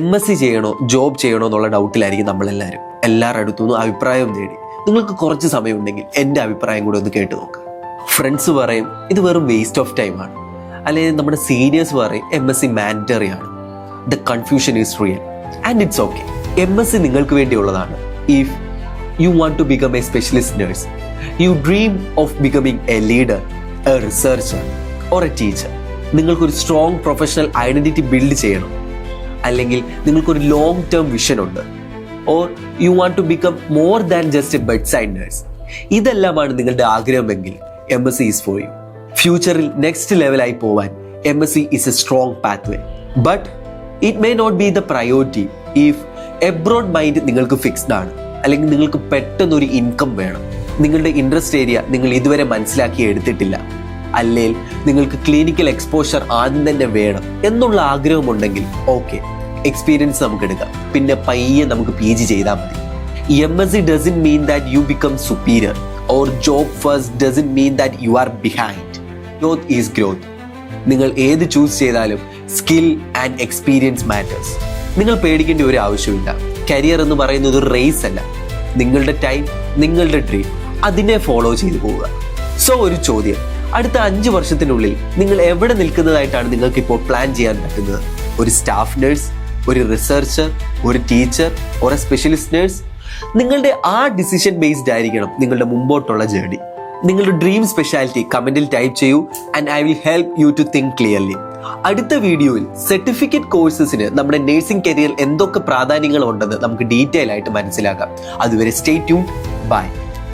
MSc ചെയ്യണോ job ചെയ്യണോ എന്നുള്ള ഡൗട്ടിലായിരിക്കും നമ്മളെല്ലാവരും. എല്ലാവരുടെ അടുത്തുനിന്നും അഭിപ്രായം നേടി. നിങ്ങൾക്ക് കുറച്ച് സമയമുണ്ടെങ്കിൽ എൻ്റെ അഭിപ്രായം കൂടെ ഒന്ന് കേട്ട് നോക്കുക. ഫ്രണ്ട്സ് പറയും ഇത് വെറും വേസ്റ്റ് ഓഫ് ടൈം ആണ്, അല്ലെങ്കിൽ നമ്മുടെ സീനിയേഴ്സ് പറയും MSc മാൻഡറ്ററി ആണ്. The confusion is real and it's okay. MSc നിങ്ങൾക്ക് വേണ്ടിയുള്ളതാണ്. If you want to become a specialist nurse, you dream of becoming a leader, a researcher or a teacher, നിങ്ങൾക്കൊരു strong professional identity build ചെയ്യണം, അല്ലെങ്കിൽ നിങ്ങൾക്കൊരു long term vision ഉണ്ട്, or you want to become more than just a bedside nurse, ഇതെല്ലാമാണ് നിങ്ങളുടെ ആഗ്രഹമെങ്കിൽ MSc is for you. ഫ്യൂച്ചറിൽ next ലെവലായി പോവാൻ MSc is a strong pathway. But it may not be the priority if abroad mind നിങ്ങൾക്ക് fixed ആണ്, അല്ലെങ്കിൽ നിങ്ങൾക്ക് പെട്ടെന്നൊരു ഇൻകം വേണം, നിങ്ങളുടെ ഇൻട്രസ്റ്റ് ഏരിയ നിങ്ങൾ ഇതുവരെ മനസ്സിലാക്കി എടുത്തിട്ടില്ല, അല്ലെങ്കിൽ നിങ്ങൾക്ക് ക്ലിനിക്കൽ എക്സ്പോഷർ ആദ്യം തന്നെ വേണം എന്നുള്ള ആഗ്രഹമുണ്ടെങ്കിൽ ഓക്കെ, എക്സ്പീരിയൻസ് നമുക്ക് എടുക്കാം, പിന്നെ പയ്യെ നമുക്ക് PG ചെയ്താൽ മതി. MSc doesn't mean that you become superior, or job first doesn't mean that you are behind. Growth is growth. നിങ്ങൾ ഏത് ചൂസ് ചെയ്താലും സ്കിൽ ആൻഡ് എക്സ്പീരിയൻസ് മാറ്റേഴ്സ്. നിങ്ങൾ പേടിക്കേണ്ട ഒരു ആവശ്യമില്ല. കരിയർ എന്ന് പറയുന്നത് ഒരു റേസ് അല്ല. നിങ്ങളുടെ ടൈം, നിങ്ങളുടെ ഡ്രീം, അതിനെ ഫോളോ ചെയ്തു പോവുക. സോ ഒരു ചോദ്യം, അടുത്ത 5 വർഷത്തിനുള്ളിൽ നിങ്ങൾ എവിടെ നിൽക്കുന്നതായിട്ടാണ് നിങ്ങൾക്ക് ഇപ്പോൾ പ്ലാൻ ചെയ്യാൻ പറ്റുന്നത്? ഒരു സ്റ്റാഫ് നഴ്സ്, ഒരു റിസർച്ചർ, ഒരു ടീച്ചർ, ഒരു സ്പെഷ്യലിസ്റ്റ് നഴ്സ്? നിങ്ങളുടെ ആ ഡിസിഷൻ ബേസ്ഡ് ആയിരിക്കണം നിങ്ങളുടെ മുമ്പോട്ടുള്ള ജേർണി. നിങ്ങളുടെ ഡ്രീം സ്പെഷ്യാലിറ്റി കമന്റിൽ ടൈപ്പ് ചെയ്യൂ and I will help you to think clearly. അടുത്ത വീഡിയോയിൽ സർട്ടിഫിക്കറ്റ് കോഴ്സസിന് നമ്മുടെ നഴ്സിംഗ് കരിയർ എന്തൊക്കെ പ്രാധാന്യങ്ങളുണ്ടെന്ന് നമുക്ക് ഡീറ്റെയിൽ ആയിട്ട് മനസ്സിലാക്കാം. അതുവരെ സ്റ്റേ ട്യൂൺഡ്. ബൈ.